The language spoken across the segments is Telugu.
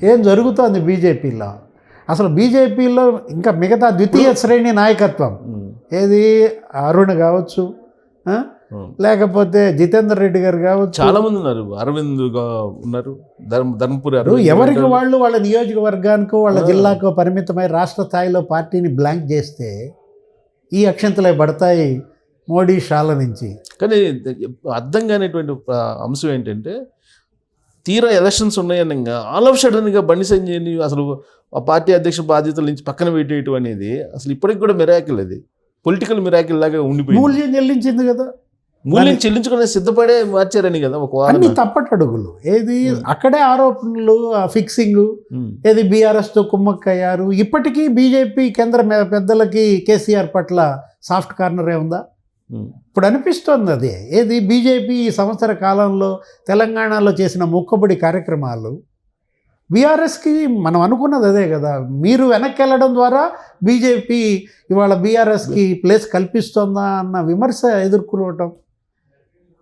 ఏం జరుగుతోంది బీజేపీలో? అసలు బీజేపీలో ఇంకా మిగతా ద్వితీయ శ్రేణి నాయకత్వం ఏది అరుణ్ కావచ్చు, లేకపోతే జితేందర్ రెడ్డి గారు కావచ్చు, చాలా మంది ఉన్నారు. అరవింద్ ఉన్నారు, ధర్మపురి ఎవరికి వాళ్ళు వాళ్ళ నియోజకవర్గానికో వాళ్ళ జిల్లాకో పరిమితమై రాష్ట్ర స్థాయిలో పార్టీని బ్లాంక్ చేస్తే ఈ అక్షంతలే పడతాయి మోడీ షాల నుంచి. కానీ అర్థం కానిటువంటి అంశం ఏంటంటే, తీరా ఎలక్షన్స్ ఉన్నాయని ఆల్ ఆఫ్ సడన్గా బండి సంజయ్ని అసలు ఆ పార్టీ అధ్యక్ష బాధ్యతల నుంచి పక్కన పెట్టేయటం అనేది అసలు ఇప్పటికి కూడా మిరాకిల్, అది పొలిటికల్ మిరాకిల్ లాగా ఉండిపోయింది. మూల్యం చెల్లించింది కదా, మూల్యం చెల్లించుకునే సిద్ధపడే మార్చారని కదా ఒక అన్ని తప్పటడుగులు. ఏది అక్కడే ఆరోపణలు, ఫిక్సింగ్, ఏది బీఆర్ఎస్తో కుమ్మక్కయ్యారు. ఇప్పటికీ బీజేపీ కేంద్ర పెద్దలకి కేసీఆర్ పట్ల సాఫ్ట్ కార్నరే ఉందా? ఇప్పుడు అనిపిస్తోంది అదే. ఏది బీజేపీ ఈ సంవత్సర కాలంలో తెలంగాణలో చేసిన మొక్కుబడి కార్యక్రమాలు బీఆర్ఎస్కి మనం అనుకున్నది అదే కదా. మీరు వెనక్కి వెళ్ళడం ద్వారా బీజేపీ ఇవాళ బీఆర్ఎస్కి ప్లేస్ కల్పిస్తోందా అన్న విమర్శ ఎదుర్కోవటం.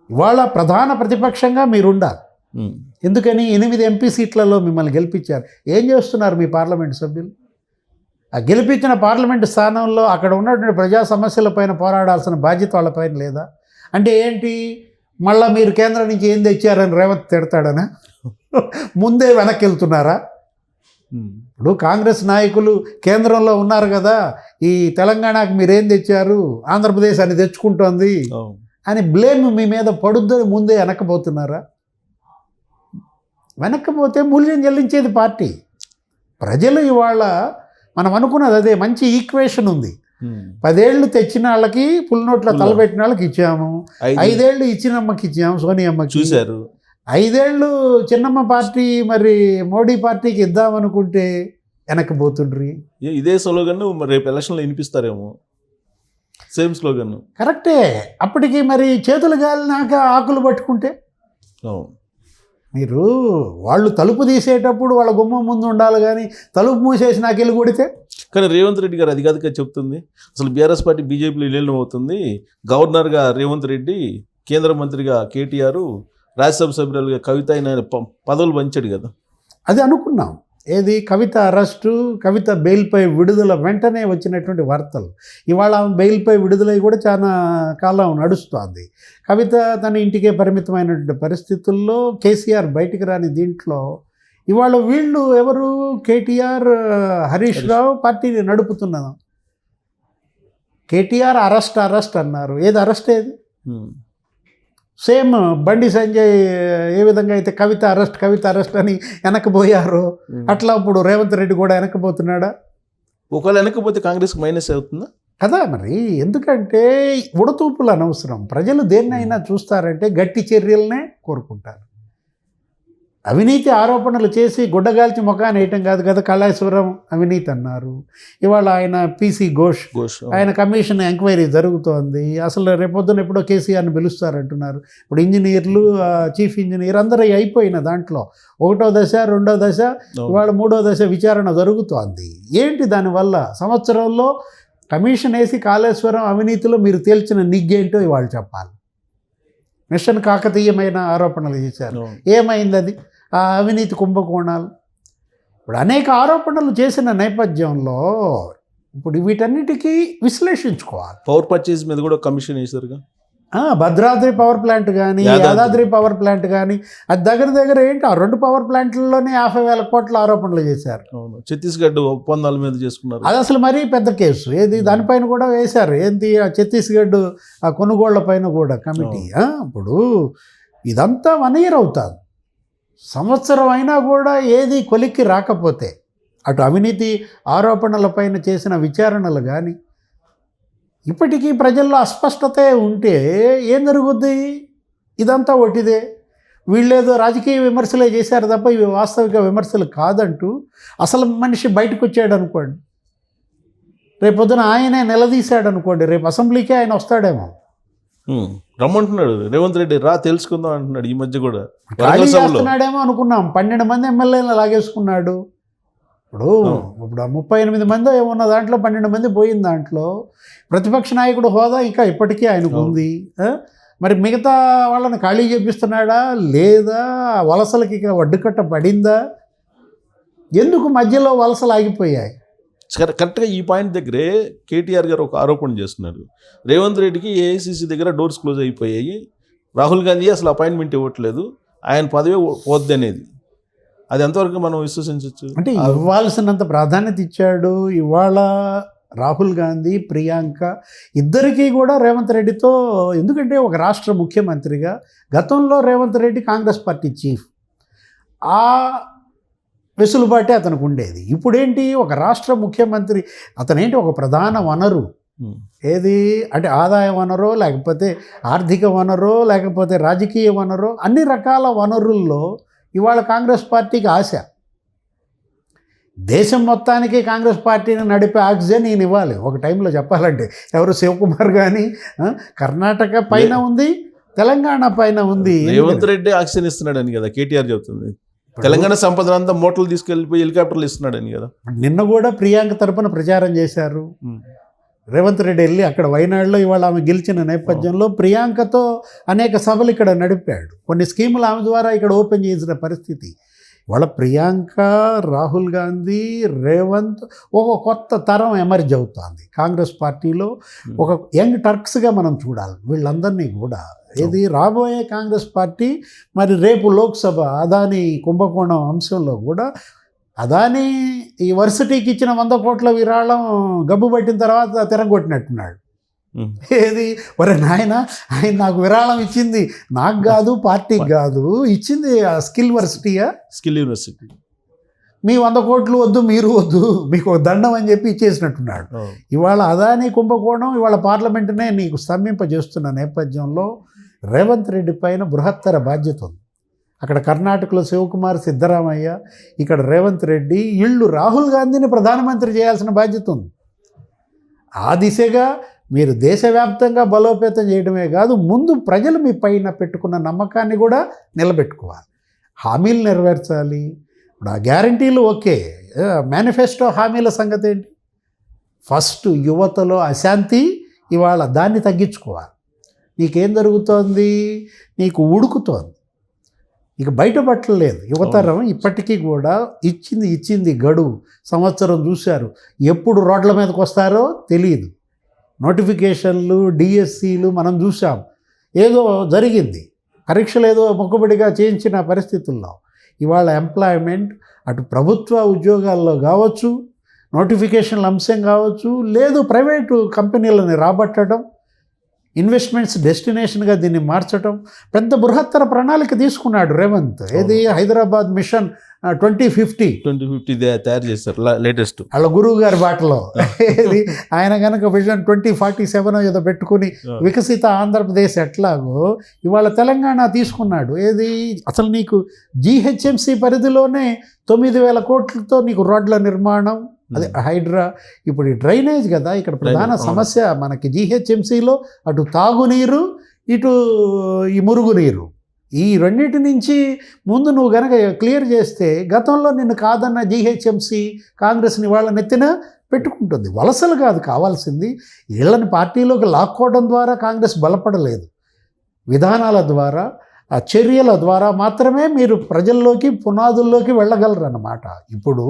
ఇవాళ ప్రధాన ప్రతిపక్షంగా మీరుండాలి. ఎందుకని 8 ఎంపీ సీట్లలో మిమ్మల్ని గెలిపించారు. ఏం చేస్తున్నారు మీ పార్లమెంటు సభ్యులు? ఆ గెలిపించిన పార్లమెంటు స్థానంలో అక్కడ ఉన్నటువంటి ప్రజా సమస్యలపైన పోరాడాల్సిన బాధ్యత వాళ్ళపైన లేదా? అంటే ఏంటి, మళ్ళీ మీరు కేంద్రం నుంచి ఏం తెచ్చారని రేవంత్ తిడతాడనా? ముందే వెనక్కి వెళ్తున్నారా? ఇప్పుడు కాంగ్రెస్ నాయకులు కేంద్రంలో ఉన్నారు కదా, ఈ తెలంగాణకు మీరేం తెచ్చారు, ఆంధ్రప్రదేశ్ అని తెచ్చుకుంటోంది అని బ్లేమ్ మీ మీద పడుద్దని ముందే వెనక్కిపోతున్నారా? వెనక్కిపోతే మూల్యం చెల్లించేది పార్టీ. ప్రజలు ఇవాళ మనం అనుకున్నది అదే. మంచి ఈక్వేషన్ ఉంది. 10 ఏళ్ళు తెచ్చిన వాళ్ళకి పుల్నోట్ల తలబెట్టిన వాళ్ళకి ఇచ్చాము, 5 ఏళ్ళు ఇచ్చినమ్మకి ఇచ్చాము, సోనియమ్మకి చూశారు. 5 ఏళ్ళు చిన్నమ్మ పార్టీ మరి మోడీ పార్టీకి ఇద్దామనుకుంటే వెనక్కిపోతుండ్రి. ఇదే స్లోగన్ రేపు ఎలక్షన్లో వినిపిస్తారేమో, సేమ్ స్లోగన్. కరెక్టే. అప్పటికి మరి చేతులు గాలినాక ఆకులు పట్టుకుంటే మీరు వాళ్ళు తలుపు తీసేటప్పుడు వాళ్ళ గుమ్మం ముందు ఉండాలి, కానీ తలుపు మూసేసి నాకు వెళ్ళి కొడితే. కానీ రేవంత్ రెడ్డి గారు అది కాదుగా చెప్తుంది. అసలు బీఆర్ఎస్ పార్టీ బీజేపీలో విలీనం అవుతుంది. గవర్నర్గా రేవంత్ రెడ్డి, కేంద్ర మంత్రిగా కేటీఆర్, రాజ్యసభ సభ్యులుగా కవిత అయిన పదవులు పంచాడు కదా. అది అనుకున్నాం. ఏది కవిత అరెస్టు, కవిత బెయిల్పై విడుదల వెంటనే వచ్చినటువంటి వార్తలు. ఇవాళ బెయిల్పై విడుదలై కూడా చాలా కాలం నడుస్తోంది. కవిత తన ఇంటికే పరిమితమైనటువంటి పరిస్థితుల్లో కేసీఆర్ బయటికి రాని దీంట్లో ఇవాళ వీళ్ళు ఎవరు, కేటీఆర్, హరీష్ రావు పార్టీని నడుపుతున్నది. కేటీఆర్ అరెస్ట్ అన్నారు. ఏది అరెస్ట్? ఏది సేమ్ బండి సంజయ్ ఏ విధంగా అయితే కవిత అరెస్ట్ అని వెనక్కిపోయారు, అట్లా ఇప్పుడు రేవంత్ రెడ్డి కూడా వెనక్కిపోతున్నాడా? ఒకవేళ వెనక్కిపోతే కాంగ్రెస్కి మైనస్ అవుతుందా కదా. మరి ఎందుకంటే ఉడతూపులు అనవసరం. ప్రజలు దేన్నైనా చూస్తారంటే గట్టి చర్యలనే కోరుకుంటారు. అవినీతి ఆరోపణలు చేసి గుడ్డగాల్చి ముఖాన్ని వేయటం కాదు కదా. కళాశ్వరం అవినీతి అన్నారు. ఇవాళ ఆయన పీసీ ఘోష్ ఆయన కమిషన్ ఎంక్వైరీ జరుగుతోంది. అసలు రేపొద్దున ఎప్పుడో కేసీఆర్ని పిలుస్తారంటున్నారు. ఇప్పుడు ఇంజనీర్లు, చీఫ్ ఇంజనీర్ అందరూ అయిపోయిన దాంట్లో 1వ దశ, 2వ దశ, ఇవాళ 3వ దశ విచారణ జరుగుతోంది. ఏంటి దానివల్ల? సంవత్సరంలో కమిషన్ వేసి కాళేశ్వరం అవినీతిలో మీరు తేల్చిన నిగ్గేంటో ఇవాళ చెప్పాలి. మిషన్ కాకతీయమైన ఆరోపణలు చేశారు. ఏమైంది అది? ఆ అవినీతి కుంభకోణాలు ఇప్పుడు అనేక ఆరోపణలు చేసిన నేపథ్యంలో ఇప్పుడు వీటన్నిటికీ విశ్లేషించుకోవాలి. పవర్ పర్చేజ్ మీద కూడా కమిషన్ వేశారుగా. భద్రాద్రి పవర్ ప్లాంట్ కానీ, యాదాద్రి పవర్ ప్లాంట్ కానీ, అది దగ్గర ఏంటి, ఆ 2 పవర్ ప్లాంట్లలోనే 50,000 కోట్ల ఆరోపణలు చేశారు. ఛత్తీస్గఢ్ ఒప్పందాల మీద చేసుకున్నారు. అది అసలు మరీ పెద్ద కేసు. ఏది దానిపైన కూడా వేశారు. ఏంటి, ఆ ఛత్తీస్గఢ్ ఆ కొనుగోళ్ల పైన కూడా కమిటీ. ఇప్పుడు ఇదంతా 1 year అవుతుంది. సంవత్సరం అయినా కూడా ఏది కొలిక్కి రాకపోతే, అటు అవినీతి ఆరోపణలపైన చేసిన విచారణలు కానీ ఇప్పటికీ ప్రజల్లో అస్పష్టతే ఉంటే ఏం జరుగుద్ది? ఇదంతా ఒకటిదే. వీళ్ళేదో రాజకీయ విమర్శలే చేశారు తప్ప ఇవి వాస్తవిక విమర్శలు కాదంటూ అసలు మనిషి బయటకు వచ్చాడు అనుకోండి, రేపొద్దున ఆయనే నిలదీశాడు అనుకోండి, రేపు అసెంబ్లీకే ఆయన వస్తాడేమో. రమ్మంటున్నాడు రేవంత్ రెడ్డి, రా తెలుసుకుందాం అంటున్నాడు. ఈ మధ్య కూడా ఖాళీ చేస్తున్నాడేమో అనుకున్నాం. 12 మంది ఎమ్మెల్యేలను లాగేసుకున్నాడు. ఇప్పుడు 38 మంది ఏమున్న దాంట్లో 12 మంది పోయిన దాంట్లో ప్రతిపక్ష నాయకుడు హోదా ఇంకా ఇప్పటికీ ఆయనకు ఉంది. మరి మిగతా వాళ్ళని ఖాళీ చేపిస్తున్నాడా లేదా? వలసలకి ఇక అడ్డుకట్ట పడిందా? ఎందుకు మధ్యలో వలసలు ఆగిపోయాయి? కరెక్ట్గా ఈ పాయింట్ దగ్గరే కేటీఆర్ గారు ఒక ఆరోపణ చేస్తున్నారు. రేవంత్ రెడ్డికి ఏఐసిసి దగ్గర డోర్స్ క్లోజ్ అయిపోయాయి, రాహుల్ గాంధీ అసలు అపాయింట్మెంట్ ఇవ్వట్లేదు, ఆయన పదవి పోద్ది అనేది. అది ఎంతవరకు మనం విశ్వసించవచ్చు? అంటే ఇవ్వాల్సినంత ప్రాధాన్యత ఇచ్చాడు. ఇవాళ రాహుల్ గాంధీ, ప్రియాంక ఇద్దరికీ కూడా రేవంత్ రెడ్డితో, ఎందుకంటే ఒక రాష్ట్ర ముఖ్యమంత్రిగా గతంలో రేవంత్ రెడ్డి కాంగ్రెస్ పార్టీ చీఫ్, ఆ వెసులుబాటే అతనికి ఉండేది. ఇప్పుడేంటి, ఒక రాష్ట్ర ముఖ్యమంత్రి, అతనేంటి ఒక ప్రధాన వనరు, ఏది అంటే ఆదాయ వనరో లేకపోతే ఆర్థిక వనరో లేకపోతే రాజకీయ వనరో, అన్ని రకాల వనరుల్లో ఇవాళ కాంగ్రెస్ పార్టీకి ఆశ. దేశం మొత్తానికి కాంగ్రెస్ పార్టీని నడిపే ఆక్సిజన్ ఈయన ఇవ్వాలి. ఒక టైంలో చెప్పాలంటే ఎవరు శివకుమార్ కానీ, కర్ణాటక పైన ఉంది, తెలంగాణ పైన ఉంది. రేవంత్ రెడ్డి ఆక్సిజన్ ఇస్తున్నాడని కదా కేటీఆర్ చెబుతుంది. తెలంగాణ సంపద అంతా మోటార్లు తీసుకెళ్ళిపోయి హెలికాప్టర్లు ఇస్తున్నాడని కదా. నిన్న కూడా ప్రియాంక తరపున ప్రచారం చేశారు. రేవంత్ రెడ్డి వెళ్ళి అక్కడ వయనాడులో ఇవాళ ఆమె గెలిచిన నేపథ్యంలో ప్రియాంకతో అనేక సభలు ఇక్కడ నడిపాడు. కొన్ని స్కీములు ఆమె ద్వారా ఇక్కడ ఓపెన్ చేసిన పరిస్థితి. వాళ్ళ ప్రియాంక, రాహుల్ గాంధీ, రేవంత్ ఒక కొత్త తరం ఎమర్జ్ అవుతుంది కాంగ్రెస్ పార్టీలో. ఒక యంగ్ టర్క్స్గా మనం చూడాలి వీళ్ళందరినీ కూడా. ఇది రాబోయే కాంగ్రెస్ పార్టీ. మరి రేపు లోక్సభ అదానీ కుంభకోణం అంశంలో కూడా అదానీ ఈ వర్సిటీకి ఇచ్చిన 100 కోట్ల విరాళం గబ్బు పట్టిన తర్వాత తిరగొట్టినట్టున్నాడు. ఏది, ఒరే నాయన, ఆయన నాకు విరాళం ఇచ్చింది నాకు కాదు, పార్టీకి కాదు, ఇచ్చింది స్కిల్ యూనివర్సిటీ, మీ 100 కోట్లు వద్దు, మీరు వద్దు, మీకు ఒక దండం అని చెప్పి ఇచ్చేసినట్టున్నాడు. ఇవాళ అదానీ కుంభకోణం ఇవాళ పార్లమెంటునే నీకు స్తంభింపజేస్తున్న నేపథ్యంలో రేవంత్ రెడ్డి పైన బృహత్తర బాధ్యత ఉంది. అక్కడ కర్ణాటకలో శివకుమార్, సిద్ధరామయ్య, ఇక్కడ రేవంత్ రెడ్డి, ఇళ్ళు రాహుల్ గాంధీని ప్రధానమంత్రి చేయాల్సిన బాధ్యత ఉంది. ఆ దిశగా మీరు దేశవ్యాప్తంగా బలోపేతం చేయడమే కాదు, ముందు ప్రజలు మీ పైన పెట్టుకున్న నమ్మకాన్ని కూడా నిలబెట్టుకోవాలి, హామీలు నెరవేర్చాలి. ఇప్పుడు ఆ గ్యారంటీలు ఓకే, మేనిఫెస్టో హామీల సంగతి ఏంటి? ఫస్ట్ యువతలో అశాంతి, ఇవాళ దాన్ని తగ్గించుకోవాలి. నీకేం జరుగుతోంది, నీకు ఉడుకుతోంది, ఇక బయటపట్టలేదు యువతరం. ఇప్పటికీ కూడా ఇచ్చింది గడువు, సంవత్సరం చూశారు, ఎప్పుడు రోడ్ల మీదకి వస్తారో తెలియదు. నోటిఫికేషన్లు, డిఎస్సీలు మనం చూసాం, ఏదో జరిగింది, పరీక్షలు ఏదో మొక్కుబడిగా చేయించిన పరిస్థితుల్లో ఇవాళ ఎంప్లాయ్మెంట్ అటు ప్రభుత్వ ఉద్యోగాల్లో కావచ్చు, నోటిఫికేషన్ల అంశం కావచ్చు, లేదు ప్రైవేటు కంపెనీలని రాబట్టడం, ఇన్వెస్ట్మెంట్స్ డెస్టినేషన్గా దీన్ని మార్చడం, పెద్ద బృహత్తర ప్రణాళిక తీసుకున్నాడు రేవంత్. ఏది, హైదరాబాద్ మిషన్ 2050 తయారు చేస్తారు లేటెస్ట్ వాళ్ళ గురువు గారి బాటలో. ఏది, ఆయన కనుక విజన్ 2047 ఏదో పెట్టుకుని వికసిత ఆంధ్రప్రదేశ్ ఎట్లాగో ఇవాళ తెలంగాణ తీసుకున్నాడు. ఏది, అసలు నీకు జీహెచ్ఎంసీ పరిధిలోనే 9,000 కోట్లతో నీకు రోడ్ల నిర్మాణం, అదే హైడ్రా. ఇప్పుడు ఈ డ్రైనేజ్ కదా ఇక్కడ ప్రధాన సమస్య మనకి జీహెచ్ఎంసీలో, అటు తాగునీరు, ఇటు ఈ మురుగునీరు. ఈ రెండింటి నుంచి ముందు నువ్వు కనుక క్లియర్ చేస్తే, గతంలో నిన్ను కాదన్న జీహెచ్ఎంసీ కాంగ్రెస్ని వాళ్ళ నెత్తిన పెట్టుకుంటుంది. వలసలు కాదు కావాల్సింది, వీళ్ళని పార్టీలోకి లాక్కోవడం ద్వారా కాంగ్రెస్ బలపడలేదు. విధానాల ద్వారా, ఆ చర్యల ద్వారా మాత్రమే మీరు ప్రజల్లోకి, పునాదుల్లోకి వెళ్ళగలరు అన్నమాట. ఇప్పుడు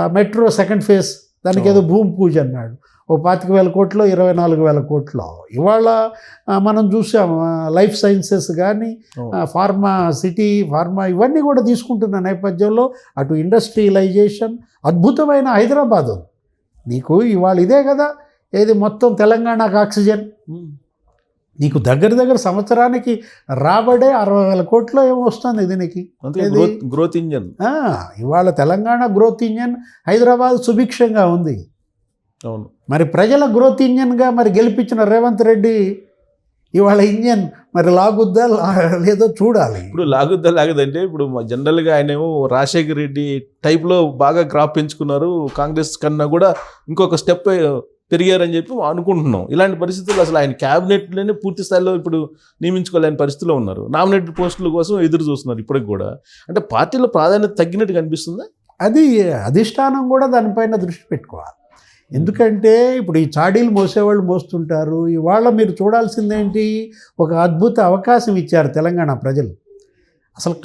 ఆ మెట్రో సెకండ్ ఫేజ్, దానికి ఏదో భూమి పూజ అన్నాడు, ఓ 25,000 కోట్లు, 24,000 కోట్లు. ఇవాళ మనం చూసాం లైఫ్ సైన్సెస్ కానీ, ఫార్మా సిటీ, ఫార్మా ఇవన్నీ కూడా తీసుకుంటున్న నేపథ్యంలో అటు ఇండస్ట్రియలైజేషన్, అద్భుతమైన హైదరాబాద్ నీకు ఇవాళ ఇదే కదా. ఏది, మొత్తం తెలంగాణకు ఆక్సిజన్, నీకు దగ్గర సంవత్సరానికి రాబడే 60,000 కోట్లు ఏమో వస్తుంది దీనికి. గ్రోత్ ఇంజన్ ఇవాళ తెలంగాణ గ్రోత్ ఇంజన్, హైదరాబాద్ సుభిక్షంగా ఉంది. అవును, మరి ప్రజల గ్రోత్ ఇంజన్గా మరి గెలిపించిన రేవంత్ రెడ్డి ఇవాళ ఇంజన్ మరి లాగుద్దా లేదో చూడాలి. ఇప్పుడు లాగదంటే, ఇప్పుడు జనరల్గా ఆయనేమో రాజశేఖర్ రెడ్డి టైప్లో బాగా గ్రాఫ్ పెంచుకున్నారు, కాంగ్రెస్ కన్నా కూడా ఇంకొక స్టెప్ పెరిగారని చెప్పి అనుకుంటున్నాం. ఇలాంటి పరిస్థితుల్లో అసలు ఆయన క్యాబినెట్లోనే పూర్తి స్థాయిలో ఇప్పుడు నియమించుకోలేని పరిస్థితిలో ఉన్నారు. నామినేటెడ్ పోస్టుల కోసం ఎదురు చూస్తున్నారు ఇప్పటికి కూడా. అంటే పార్టీలో ప్రాధాన్యత తగ్గినట్టు కనిపిస్తుందా? అది అధిష్టానం కూడా దానిపైన దృష్టి పెట్టుకోవాలి. ఎందుకంటే ఇప్పుడు ఈ చాడీలు మోసేవాళ్ళు మోస్తుంటారు. ఇవాళ మీరు చూడాల్సిందేంటి, ఒక అద్భుత అవకాశం ఇచ్చారు తెలంగాణ ప్రజలు. అసలు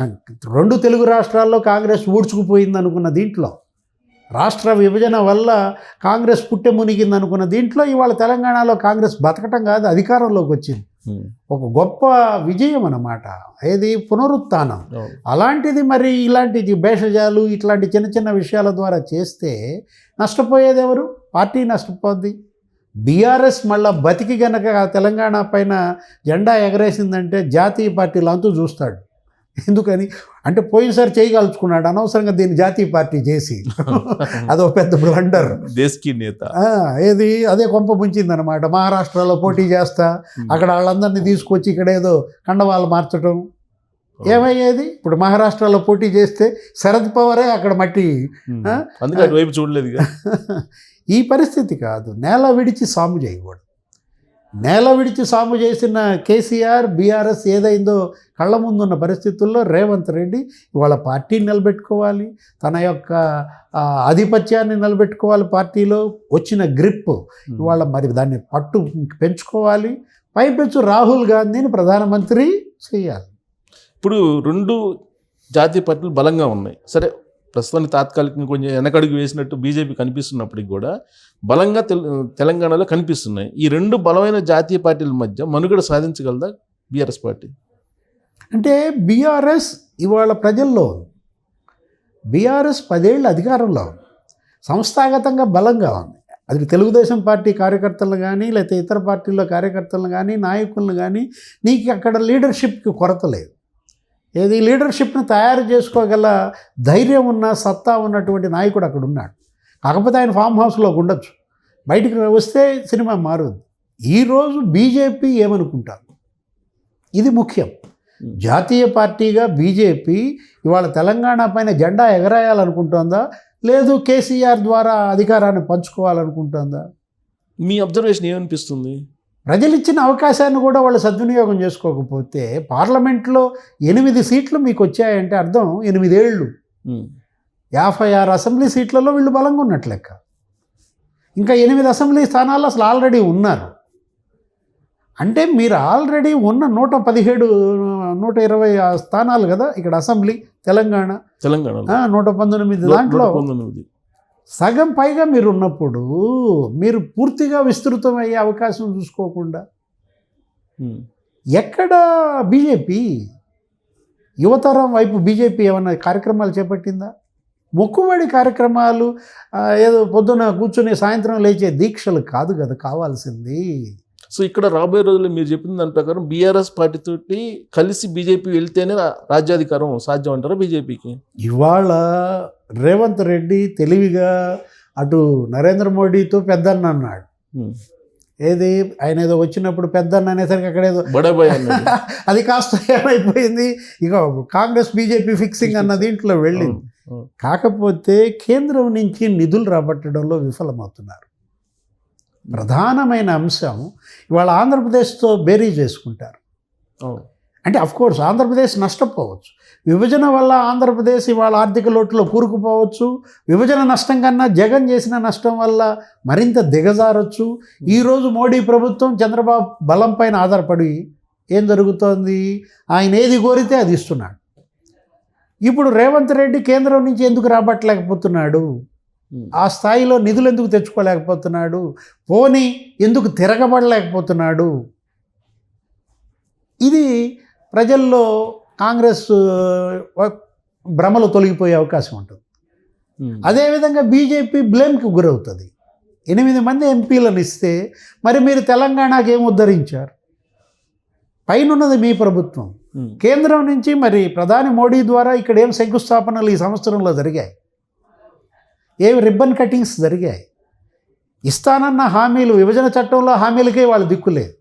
రెండు తెలుగు రాష్ట్రాల్లో కాంగ్రెస్ ఊడ్చుకుపోయింది అనుకున్న దీంట్లో, రాష్ట్ర విభజన వల్ల కాంగ్రెస్ పుట్టె మునిగింది అనుకున్న దీంట్లో ఇవాళ తెలంగాణలో కాంగ్రెస్ బతకటం కాదు, అధికారంలోకి వచ్చింది. ఒక గొప్ప విజయం అన్నమాట, ఏది పునరుత్థానం. అలాంటిది మరి ఇలాంటి భేషజాలు ఇట్లాంటి చిన్న చిన్న విషయాల ద్వారా చేస్తే నష్టపోయేది ఎవరు? పార్టీ నష్టపోద్ది. బీఆర్ఎస్ మళ్ళా బతికి గనక తెలంగాణ పైన జెండా ఎగరేసిందంటే జాతీయ పార్టీలు అంతూ చూస్తాడు. ఎందుకని అంటే పోయినసారి చేయగలుచుకున్నాడు అనవసరంగా దీన్ని జాతీయ పార్టీ చేసి, అదో పెద్ద బ్లండర్. దేశీ నేత ఏది అదే కొంప ముంచిందనమాట. మహారాష్ట్రలో పోటీ చేస్తా అక్కడ వాళ్ళందరినీ తీసుకొచ్చి ఇక్కడ ఏదో కండవాళ్ళు మార్చడం ఏమయ్యేది? ఇప్పుడు మహారాష్ట్రలో పోటీ చేస్తే శరద్ పవారే అక్కడ మట్టి, అందుకే అటువైపు చూడలేదు. ఈ పరిస్థితి కాదు. నేల విడిచి సాము చేయకూడదు. నేల విడిచి సాము చేసిన కేసీఆర్ బీఆర్ఎస్ ఏదైందో కళ్ళ ముందున్న పరిస్థితుల్లో రేవంత్ రెడ్డి ఇవాళ పార్టీని నిలబెట్టుకోవాలి, తన యొక్క ఆధిపత్యాన్ని నిలబెట్టుకోవాలి, పార్టీలో వచ్చిన గ్రిప్ ఇవాళ మరి దాన్ని పట్టు పెంచుకోవాలి. పైపెచ్చు రాహుల్ గాంధీని ప్రధానమంత్రి చేయాలి. ఇప్పుడు రెండు జాతీయ పార్టీలు బలంగా ఉన్నాయి. సరే ప్రస్తుతానికి తాత్కాలికంగా కొంచెం వెనకడుగు వేసినట్టు బీజేపీ కనిపిస్తున్నప్పటికి కూడా బలంగా తెలంగాణలో కనిపిస్తున్నాయి. ఈ రెండు బలమైన జాతీయ పార్టీల మధ్య మనుగడ సాధించగలదా బీఆర్ఎస్ పార్టీ? అంటే బీఆర్ఎస్ ఇవాళ ప్రజల్లో ఉంది. బీఆర్ఎస్ 10 ఏళ్ళు అధికారంలో ఉంది, సంస్థాగతంగా బలంగా ఉంది. అది తెలుగుదేశం పార్టీ కార్యకర్తలను కానీ లేకపోతే ఇతర పార్టీల్లో కార్యకర్తలను కానీ నాయకులను కానీ నీకు అక్కడ లీడర్షిప్కి కొరత లేదు. ఏది లీడర్షిప్ని తయారు చేసుకోగల ధైర్యం ఉన్న సత్తా ఉన్నటువంటి నాయకుడు అక్కడ ఉన్నాడు. కాకపోతే ఆయన ఫామ్ హౌస్లో ఉండొచ్చు, బయటికి వస్తే సినిమా మారుద్ది. ఈరోజు బీజేపీ ఏమనుకుంటారు, ఇది ముఖ్యం. జాతీయ పార్టీగా బీజేపీ ఇవాళ తెలంగాణ పైన జెండా ఎగరాయాలనుకుంటుందా, లేదు కేసీఆర్ ద్వారా అధికారాన్ని పంచుకోవాలనుకుంటుందా? మీ అబ్జర్వేషన్ ఏమనిపిస్తుంది? ప్రజలు ఇచ్చిన అవకాశాన్ని కూడా వాళ్ళు సద్వినియోగం చేసుకోకపోతే పార్లమెంట్లో 8 సీట్లు మీకు వచ్చాయంటే అర్థం 8 ఏళ్ళు, 56 అసెంబ్లీ సీట్లలో వీళ్ళు బలంగా ఉన్నట్లు లెక్క. ఇంకా 8 అసెంబ్లీ స్థానాల్లో అసలు ఆల్రెడీ ఉన్నారు. అంటే మీరు ఆల్రెడీ ఉన్న 117 120 స్థానాలు కదా ఇక్కడ అసెంబ్లీ తెలంగాణ 119 దాంట్లో సగం పైగా మీరు ఉన్నప్పుడు మీరు పూర్తిగా విస్తృతమయ్యే అవకాశం చూసుకోకుండా ఎక్కడ బీజేపీ యువతరం వైపు బీజేపీ ఏమన్నా కార్యక్రమాలు చేపట్టిందా? మొక్కుబడి కార్యక్రమాలు, ఏదో పొద్దున కూర్చొని సాయంత్రం లేచే దీక్షలు కాదు కదా కావాల్సింది. సో ఇక్కడ రాబోయే రోజుల్లో మీరు చెప్పిన దాని ప్రకారం బీఆర్ఎస్ పార్టీతోటి కలిసి బీజేపీ వెళ్తేనే రాజ్యాధికారం సాధ్యం అంటారా బీజేపీకి? ఇవాళ రేవంత్ రెడ్డి తెలివిగా అటు నరేంద్ర మోడీతో పెద్దన్న అన్నాడు. ఏది ఆయన ఏదో వచ్చినప్పుడు పెద్దన్న అనేసరికి అక్కడేదో అది కాస్త ఏమైపోయింది, ఇక కాంగ్రెస్ బీజేపీ ఫిక్సింగ్ అన్న దీంట్లో వెళ్ళింది. కాకపోతే కేంద్రం నుంచి నిధులు రాబట్టడంలో విఫలమవుతున్నారు. ప్రధానమైన అంశం ఇవాళ ఆంధ్రప్రదేశ్తో బేరీ చేసుకుంటారు. అంటే అఫ్కోర్స్ ఆంధ్రప్రదేశ్ నష్టపోవచ్చు, విభజన వల్ల ఆంధ్రప్రదేశ్ ఇవాళ ఆర్థిక లోటులో కూరుకుపోవచ్చు. విభజన నష్టం కన్నా జగన్ చేసిన నష్టం వల్ల మరింత దిగజారొచ్చు. ఈరోజు మోడీ ప్రభుత్వం చంద్రబాబు బలం పైన ఆధారపడి ఏం జరుగుతోంది, ఆయన ఏది కోరితే అది ఇస్తున్నాడు. ఇప్పుడు రేవంత్ రెడ్డి కేంద్రం నుంచి ఎందుకు రాబట్టలేకపోతున్నాడు, ఆ స్థాయిలో నిధులు ఎందుకు తెచ్చుకోలేకపోతున్నాడు, పోనీ ఎందుకు తిరగబడలేకపోతున్నాడు? ఇది ప్రజల్లో కాంగ్రెస్ భ్రమలు తొలగిపోయే అవకాశం ఉంటుంది. అదేవిధంగా బీజేపీ బ్లేమ్కి గురవుతుంది. 8 మంది ఎంపీలను ఇస్తే మరి మీరు తెలంగాణకి ఏం ఉద్ధరించారు? పైనున్నది మీ ప్రభుత్వం, కేంద్రం నుంచి మరి ప్రధాని మోడీ ద్వారా ఇక్కడ ఏం శంకుస్థాపనలు ఈ సంవత్సరంలో జరిగాయి, ఏమి రిబ్బన్ కటింగ్స్ జరిగాయి? ఇస్తానన్న హామీలు, విభజన చట్టంలో హామీలకే వాళ్ళు దిక్కులేదు.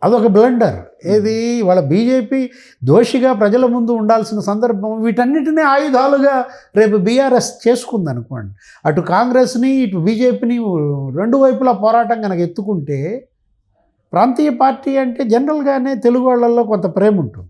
అదొక బ్లండర్. ఏది వాళ్ళ బీజేపీ దోషిగా ప్రజల ముందు ఉండాల్సిన సందర్భం వీటన్నిటినీ ఆయుధాలుగా రేపు బీఆర్ఎస్ చేసుకుందనుకోండి. అటు కాంగ్రెస్ని ఇటు బీజేపీని రెండు వైపులా పోరాటం కనుక ఎత్తుకుంటే, ప్రాంతీయ పార్టీ అంటే జనరల్గానే తెలుగు వాళ్ళల్లో కొంత ప్రేమ ఉంటుంది.